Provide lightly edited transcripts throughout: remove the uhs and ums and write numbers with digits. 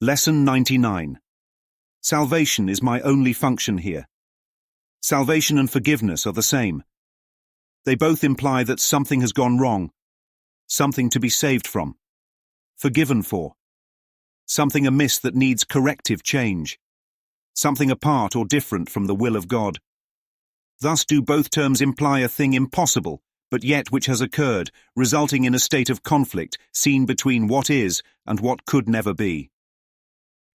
Lesson 99. Salvation is my only function here. Salvation and forgiveness are the same. They both imply that something has gone wrong, something to be saved from, forgiven for, something amiss that needs corrective change, something apart or different from the will of God. Thus do both terms imply a thing impossible, but yet which has occurred, resulting in a state of conflict seen between what is and what could never be.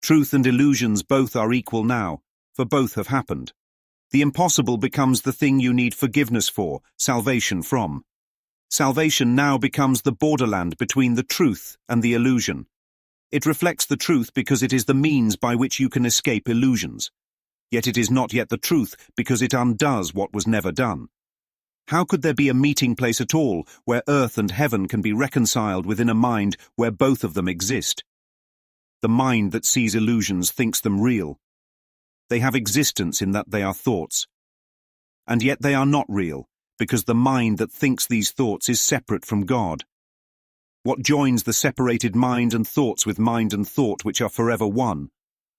Truth and illusions both are equal now, for both have happened. The impossible becomes the thing you need forgiveness for, salvation from. Salvation now becomes the borderland between the truth and the illusion. It reflects the truth because it is the means by which you can escape illusions. Yet it is not yet the truth because it undoes what was never done. How could there be a meeting place at all where earth and heaven can be reconciled within a mind where both of them exist? The mind that sees illusions thinks them real. They have existence in that they are thoughts. And yet they are not real, because the mind that thinks these thoughts is separate from God. What joins the separated mind and thoughts with mind and thought which are forever one?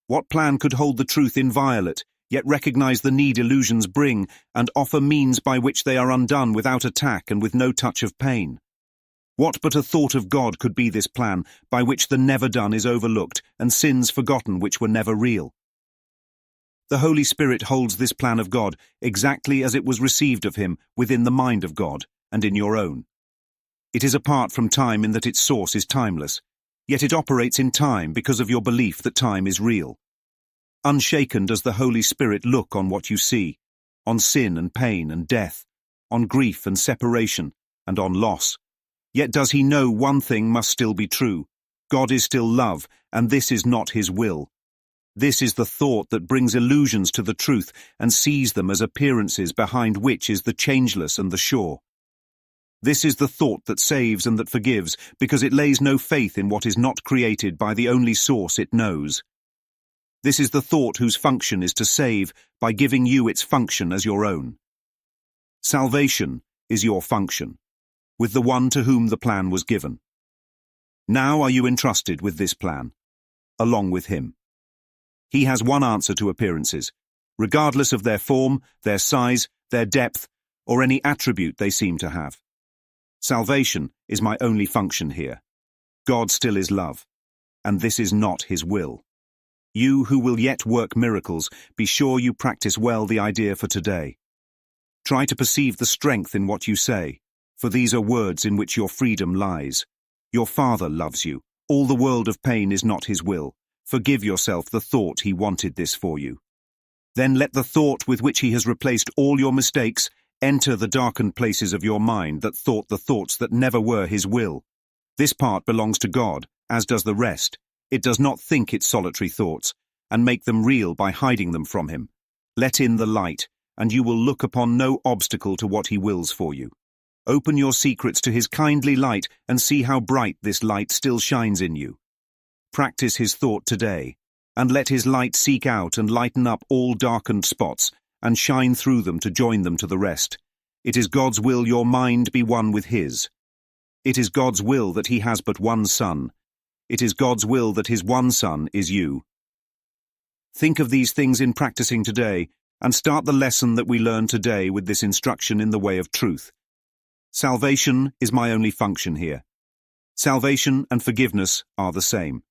What plan could hold the truth inviolate, yet recognize the need illusions bring, and offer means by which they are undone without attack and with no touch of pain? What but a thought of God could be this plan, by which the never done is overlooked, and sins forgotten which were never real? The Holy Spirit holds this plan of God, exactly as it was received of him, within the mind of God, and in your own. It is apart from time in that its source is timeless, yet it operates in time because of your belief that time is real. Unshaken does the Holy Spirit look on what you see, on sin and pain and death, on grief and separation, and on loss. Yet does he know one thing must still be true. God is still love, and this is not his will. This is the thought that brings illusions to the truth and sees them as appearances behind which is the changeless and the sure. This is the thought that saves and that forgives, because it lays no faith in what is not created by the only source it knows. This is the thought whose function is to save by giving you its function as your own. Salvation is your function, with the one to whom the plan was given. Now are you entrusted with this plan, along with him. He has one answer to appearances, regardless of their form, their size, their depth, or any attribute they seem to have. Salvation is my only function here. God still is love, and this is not his will. You who will yet work miracles, be sure you practice well the idea for today. Try to perceive the strength in what you say, for these are words in which your freedom lies. Your Father loves you. All the world of pain is not his will. Forgive yourself the thought he wanted this for you. Then let the thought with which he has replaced all your mistakes enter the darkened places of your mind that thought the thoughts that never were his will. This part belongs to God, as does the rest. It does not think its solitary thoughts, and make them real by hiding them from him. Let in the light, and you will look upon no obstacle to what he wills for you. Open your secrets to his kindly light, and see how bright this light still shines in you. Practice his thought today, and let his light seek out and lighten up all darkened spots, and shine through them to join them to the rest. It is God's will your mind be one with his. It is God's will that he has but one son. It is God's will that his one son is you. Think of these things in practicing today, and start the lesson that we learn today with this instruction in the way of truth. Salvation is my only function here. Salvation and forgiveness are the same.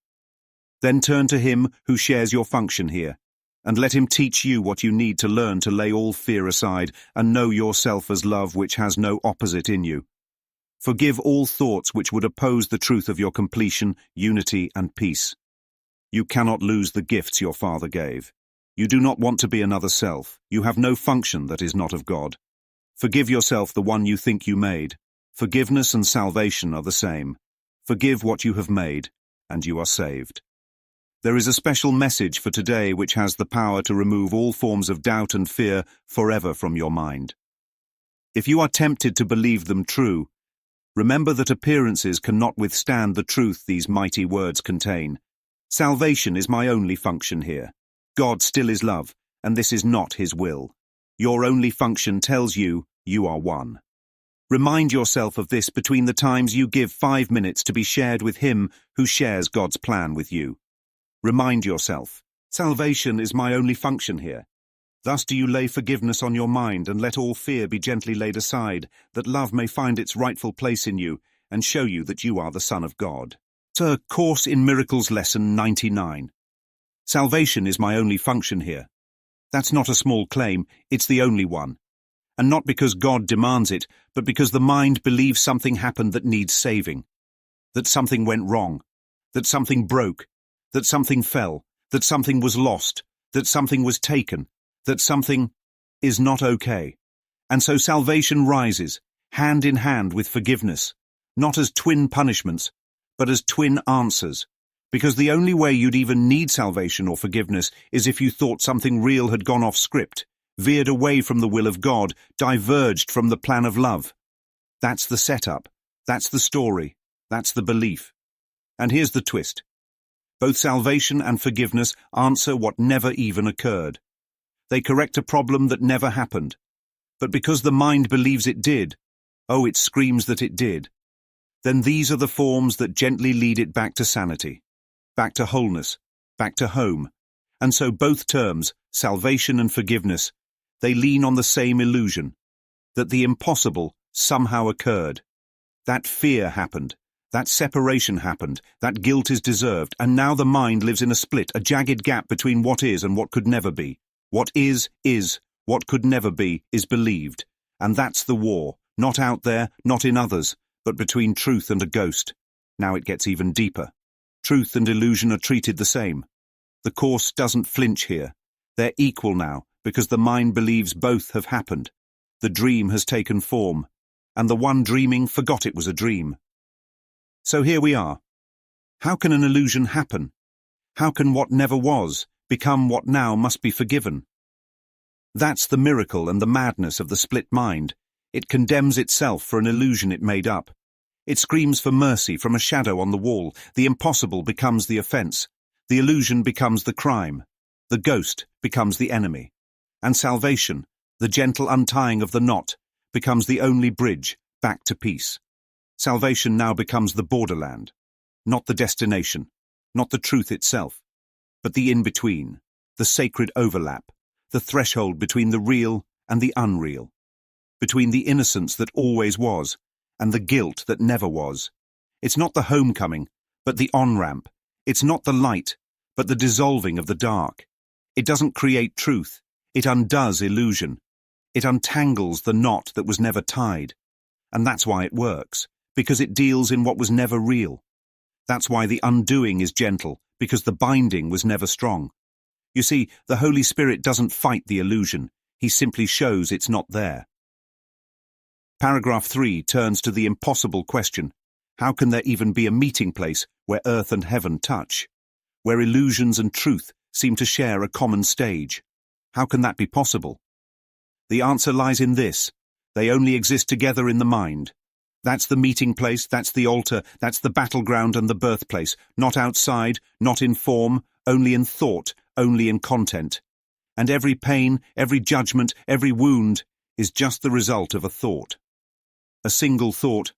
Then turn to him who shares your function here, and let him teach you what you need to learn to lay all fear aside and know yourself as love which has no opposite in you. Forgive all thoughts which would oppose the truth of your completion, unity, and peace. You cannot lose the gifts your Father gave. You do not want to be another self. You have no function that is not of God. Forgive yourself the one you think you made. Forgiveness and salvation are the same. Forgive what you have made, and you are saved. There is a special message for today which has the power to remove all forms of doubt and fear forever from your mind. If you are tempted to believe them true, remember that appearances cannot withstand the truth these mighty words contain. Salvation is my only function here. God still is love, and this is not his will. Your only function tells you you are one. Remind yourself of this between the times you give 5 minutes to be shared with him who shares God's plan with you. Remind yourself, salvation is my only function here. Thus do you lay forgiveness on your mind and let all fear be gently laid aside, that love may find its rightful place in you and show you that you are the Son of God. Sir, Course in Miracles Lesson 99. Salvation is my only function here. That's not a small claim, it's the only one. And not because God demands it, but because the mind believes something happened that needs saving. That something went wrong. That something broke. That something fell. That something was lost. That something was taken. That something is not okay. And so salvation rises, hand in hand with forgiveness, not as twin punishments, but as twin answers. Because the only way you'd even need salvation or forgiveness is if you thought something real had gone off script, veered away from the will of God, diverged from the plan of love. That's the setup. That's the story. That's the belief. And here's the twist. Both salvation and forgiveness answer what never even occurred. They correct a problem that never happened. But because the mind believes it did, oh, it screams that it did, then these are the forms that gently lead it back to sanity, back to wholeness, back to home. And so both terms, salvation and forgiveness, they lean on the same illusion, that the impossible somehow occurred. That fear happened, that separation happened, that guilt is deserved, and now the mind lives in a split, a jagged gap between what is and what could never be. What is, what could never be, is believed. And that's the war, not out there, not in others, but between truth and a ghost. Now it gets even deeper. Truth and illusion are treated the same. The Course doesn't flinch here. They're equal now, because the mind believes both have happened. The dream has taken form, and the one dreaming forgot it was a dream. So here we are. How can an illusion happen? How can what never was become what now must be forgiven? That's the miracle and the madness of the split mind. It condemns itself for an illusion it made up. It screams for mercy from a shadow on the wall. The impossible becomes the offense. The illusion becomes the crime. The ghost becomes the enemy. And salvation, the gentle untying of the knot, becomes the only bridge back to peace. Salvation now becomes the borderland, not the destination, not the truth itself, but the in-between, the sacred overlap, the threshold between the real and the unreal, between the innocence that always was and the guilt that never was. It's not the homecoming, but the on-ramp. It's not the light, but the dissolving of the dark. It doesn't create truth. It undoes illusion. It untangles the knot that was never tied. And that's why it works, because it deals in what was never real. That's why the undoing is gentle, because the binding was never strong. You see, the Holy Spirit doesn't fight the illusion. He simply shows it's not there. Paragraph 3 turns to the impossible question. How can there even be a meeting place where earth and heaven touch? Where illusions and truth seem to share a common stage? How can that be possible? The answer lies in this. They only exist together in the mind. That's the meeting place, that's the altar, that's the battleground and the birthplace. Not outside, not in form, only in thought, only in content. And every pain, every judgment, every wound is just the result of a thought. A single thought,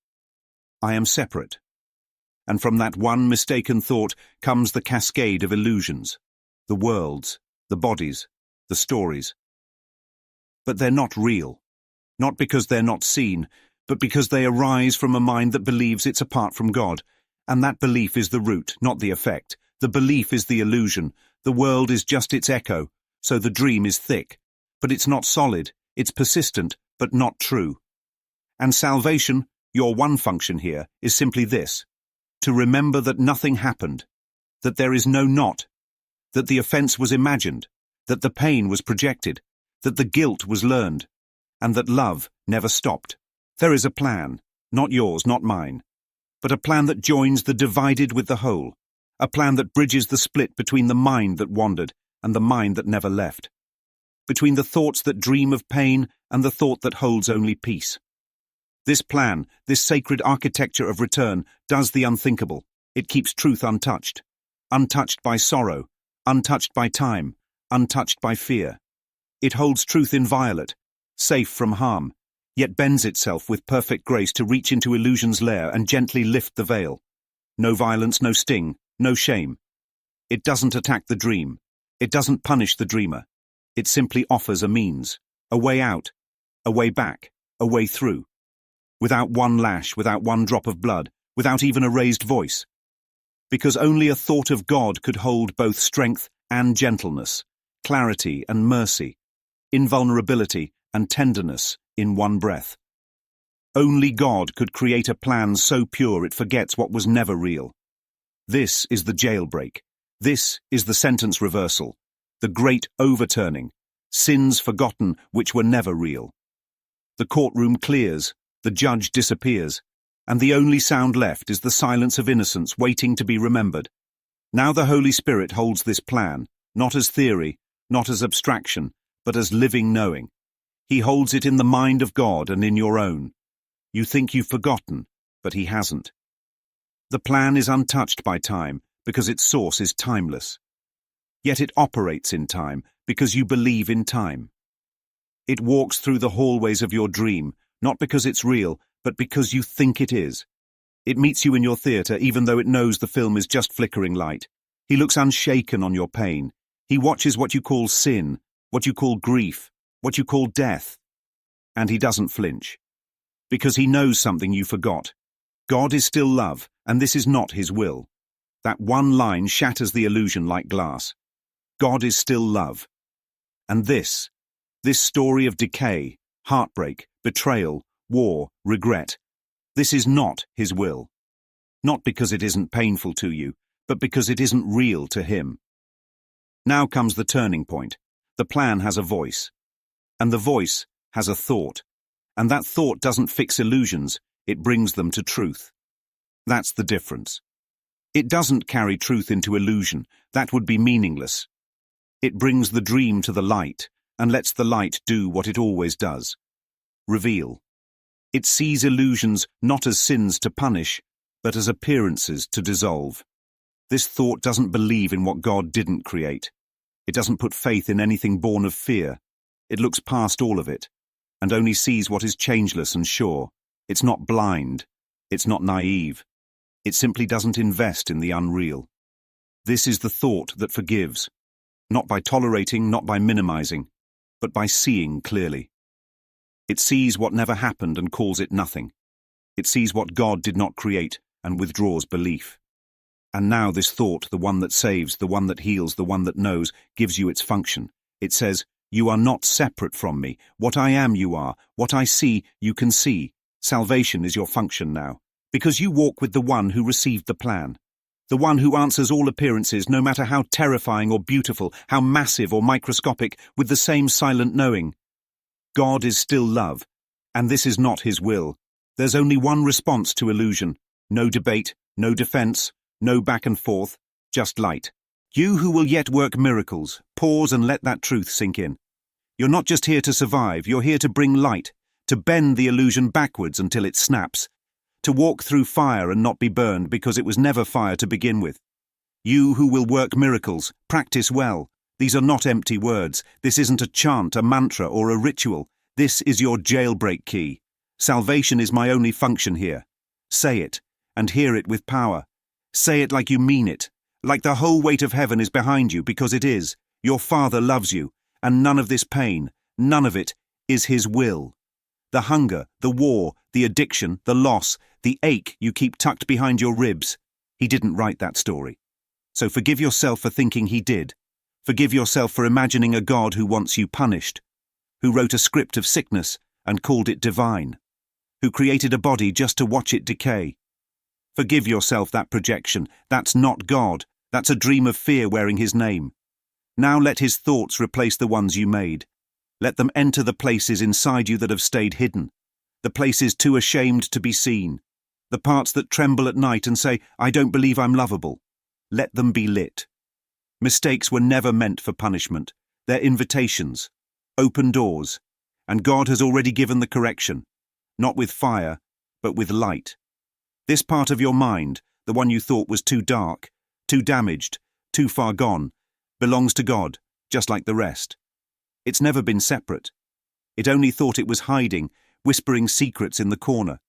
I am separate. And from that one mistaken thought comes the cascade of illusions, the worlds, the bodies, the stories. But they're not real. Not because they're not seen, but because they arise from a mind that believes it's apart from God. And that belief is the root, not the effect. The belief is the illusion. The world is just its echo, so the dream is thick. But it's not solid, it's persistent, but not true. And salvation, your one function here, is simply this: to remember that nothing happened, that there is no knot, that the offense was imagined, that the pain was projected, that the guilt was learned, and that love never stopped. There is a plan, not yours, not mine, but a plan that joins the divided with the whole, a plan that bridges the split between the mind that wandered and the mind that never left, between the thoughts that dream of pain and the thought that holds only peace. This plan, this sacred architecture of return, does the unthinkable. It keeps truth untouched. Untouched by sorrow, untouched by time, untouched by fear. It holds truth inviolate, safe from harm, yet bends itself with perfect grace to reach into illusion's lair and gently lift the veil. No violence, no sting, no shame. It doesn't attack the dream. It doesn't punish the dreamer. It simply offers a means, a way out, a way back, a way through. Without one lash, without one drop of blood, without even a raised voice. Because only a thought of God could hold both strength and gentleness, clarity and mercy, invulnerability and tenderness in one breath. Only God could create a plan so pure it forgets what was never real. This is the jailbreak. This is the sentence reversal, the great overturning, sins forgotten which were never real. The courtroom clears, the judge disappears, and the only sound left is the silence of innocence waiting to be remembered. Now the Holy Spirit holds this plan, not as theory, not as abstraction, but as living knowing. He holds it in the mind of God and in your own. You think you've forgotten, but he hasn't. The plan is untouched by time because its source is timeless. Yet it operates in time because you believe in time. It walks through the hallways of your dream, not because it's real, but because you think it is. It meets you in your theatre even though it knows the film is just flickering light. He looks unshaken on your pain. He watches what you call sin, what you call grief, what you call death. And he doesn't flinch. Because he knows something you forgot. God is still love, and this is not his will. That one line shatters the illusion like glass. God is still love. And this story of decay, heartbreak, betrayal, war, regret, this is not his will. Not because it isn't painful to you, but because it isn't real to him. Now comes the turning point. The plan has a voice. And the voice has a thought. And that thought doesn't fix illusions, it brings them to truth. That's the difference. It doesn't carry truth into illusion, that would be meaningless. It brings the dream to the light, and lets the light do what it always does. Reveal. It sees illusions not as sins to punish, but as appearances to dissolve. This thought doesn't believe in what God didn't create. It doesn't put faith in anything born of fear. It looks past all of it, and only sees what is changeless and sure. It's not blind. It's not naive. It simply doesn't invest in the unreal. This is the thought that forgives, not by tolerating, not by minimizing, but by seeing clearly. It sees what never happened and calls it nothing. It sees what God did not create and withdraws belief. And now this thought, the one that saves, the one that heals, the one that knows, gives you its function. It says, you are not separate from me. What I am, you are. What I see, you can see. Salvation is your function now, because you walk with the one who received the plan. The one who answers all appearances, no matter how terrifying or beautiful, how massive or microscopic, with the same silent knowing. God is still love, and this is not his will. There's only one response to illusion. No debate, no defense, no back and forth, just light. You who will yet work miracles, pause and let that truth sink in. You're not just here to survive, you're here to bring light, to bend the illusion backwards until it snaps, to walk through fire and not be burned because it was never fire to begin with. You who will work miracles, practice well. These are not empty words. This isn't a chant, a mantra, or a ritual. This is your jailbreak key. Salvation is my only function here. Say it, and hear it with power. Say it like you mean it, like the whole weight of heaven is behind you, because it is. Your Father loves you, and none of this pain, none of it, is his will. The hunger, the war, the addiction, the loss, the ache you keep tucked behind your ribs, he didn't write that story. So forgive yourself for thinking he did. Forgive yourself for imagining a God who wants you punished, who wrote a script of sickness and called it divine, who created a body just to watch it decay. Forgive yourself that projection. That's not God. That's a dream of fear wearing his name. Now let his thoughts replace the ones you made. Let them enter the places inside you that have stayed hidden, the places too ashamed to be seen, the parts that tremble at night and say, I don't believe I'm lovable. Let them be lit. Mistakes were never meant for punishment. They're invitations, open doors, and God has already given the correction, not with fire, but with light. This part of your mind, the one you thought was too dark, too damaged, too far gone, belongs to God, just like the rest. It's never been separate. It only thought it was hiding, whispering secrets in the corner.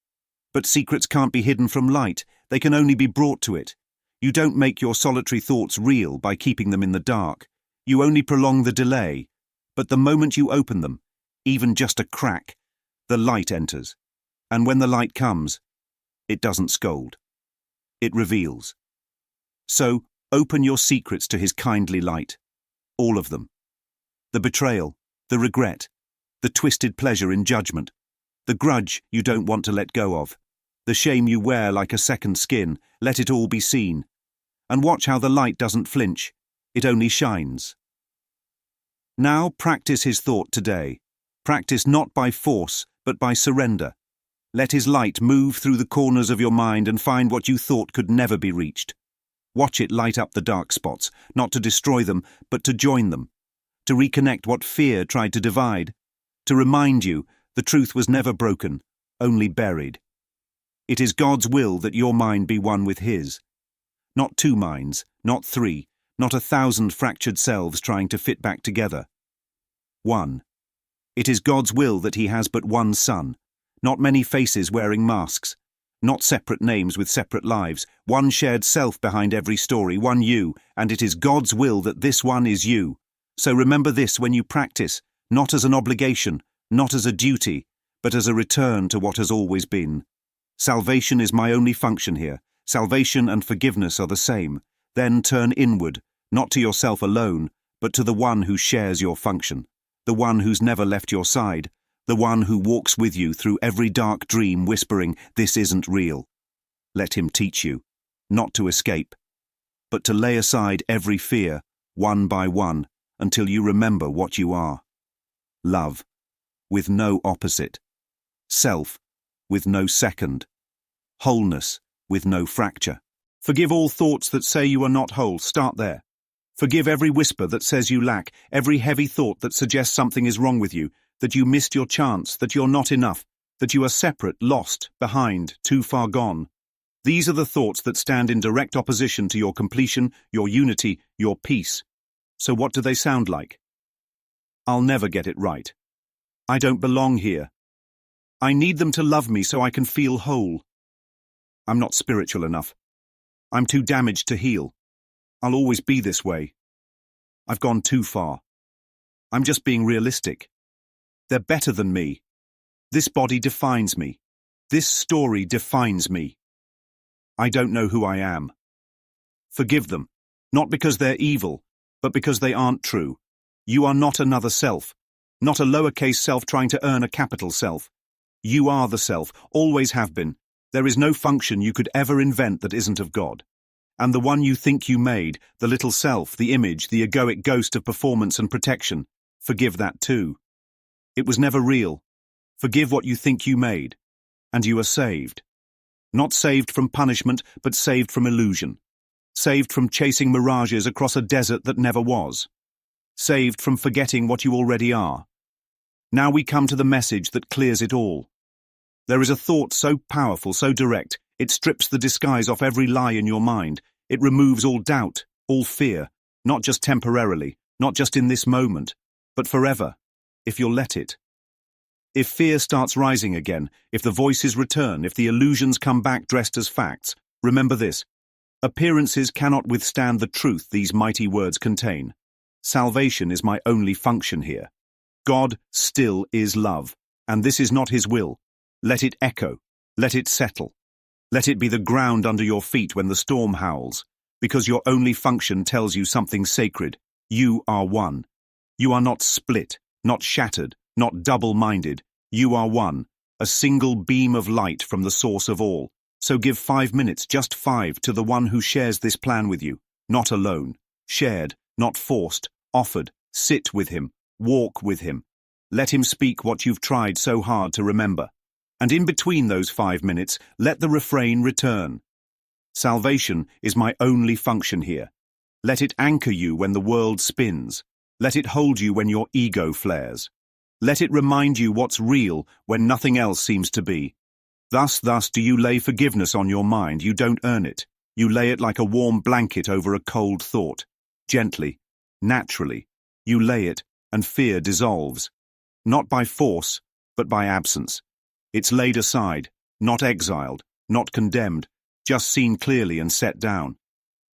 But secrets can't be hidden from light. They can only be brought to it. You don't make your solitary thoughts real by keeping them in the dark. You only prolong the delay. But the moment you open them, even just a crack, the light enters. And when the light comes, it doesn't scold. It reveals. So, open your secrets to his kindly light. All of them. The betrayal, the regret, the twisted pleasure in judgment, the grudge you don't want to let go of, the shame you wear like a second skin, let it all be seen. And watch how the light doesn't flinch, it only shines. Now practice his thought today. Practice not by force, but by surrender. Let his light move through the corners of your mind and find what you thought could never be reached. Watch it light up the dark spots, not to destroy them, but to join them. To reconnect what fear tried to divide. To remind you the truth was never broken, only buried. It is God's will that your mind be one with his. Not two minds, not three, not 1,000 fractured selves trying to fit back together. One. It is God's will that he has but one son, not many faces wearing masks, not separate names with separate lives, one shared self behind every story, one you, and it is God's will that this one is you. So remember this when you practice, not as an obligation, not as a duty, but as a return to what has always been. Salvation is my only function here. Salvation and forgiveness are the same. Then turn inward, not to yourself alone, but to the one who shares your function, the one who's never left your side, the one who walks with you through every dark dream whispering, "This isn't real." Let him teach you, not to escape, but to lay aside every fear, one by one, until you remember what you are. Love, with no opposite. Self, with no second. Wholeness, with no fracture. Forgive all thoughts that say you are not whole. Start there. Forgive every whisper that says you lack, every heavy thought that suggests something is wrong with you, that you missed your chance, that you're not enough, that you are separate, lost, behind, too far gone. These are the thoughts that stand in direct opposition to your completion, your unity, your peace. So what do they sound like? I'll never get it right. I don't belong here. I need them to love me so I can feel whole. I'm not spiritual enough. I'm too damaged to heal. I'll always be this way. I've gone too far. I'm just being realistic. They're better than me. This body defines me. This story defines me. I don't know who I am. Forgive them, not because they're evil, but because they aren't true. You are not another self, not a lowercase self trying to earn a capital self. You are the self, always have been. There is no function you could ever invent that isn't of God. And the one you think you made, the little self, the image, the egoic ghost of performance and protection, forgive that too. It was never real. Forgive what you think you made, and you are saved. Not saved from punishment, but saved from illusion. Saved from chasing mirages across a desert that never was. Saved from forgetting what you already are. Now we come to the message that clears it all. There is a thought so powerful, so direct, it strips the disguise off every lie in your mind. It removes all doubt, all fear, not just temporarily, not just in this moment, but forever, if you'll let it. If fear starts rising again, if the voices return, if the illusions come back dressed as facts, remember this. Appearances cannot withstand the truth these mighty words contain. Salvation is my only function here. God still is love, and this is not his will. Let it echo, let it settle. Let it be the ground under your feet when the storm howls, because your only function tells you something sacred. You are one. You are not split, not shattered, not double-minded. You are one, a single beam of light from the source of all. So give 5 minutes, just 5, to the one who shares this plan with you. Not alone. Shared, not forced, offered. Sit with him. Walk with him. Let him speak what you've tried so hard to remember. And in between those 5 minutes, let the refrain return. Salvation is my only function here. Let it anchor you when the world spins. Let it hold you when your ego flares. Let it remind you what's real when nothing else seems to be. Thus do you lay forgiveness on your mind. You don't earn it. You lay it like a warm blanket over a cold thought. Gently, naturally, you lay it, and fear dissolves. Not by force, but by absence. It's laid aside, not exiled, not condemned, just seen clearly and set down.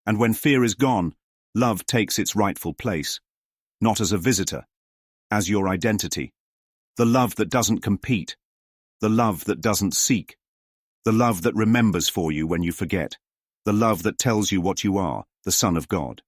And when fear is gone, love takes its rightful place, not as a visitor, as your identity. The love that doesn't compete, the love that doesn't seek, the love that remembers for you when you forget, the love that tells you what you are, the Son of God.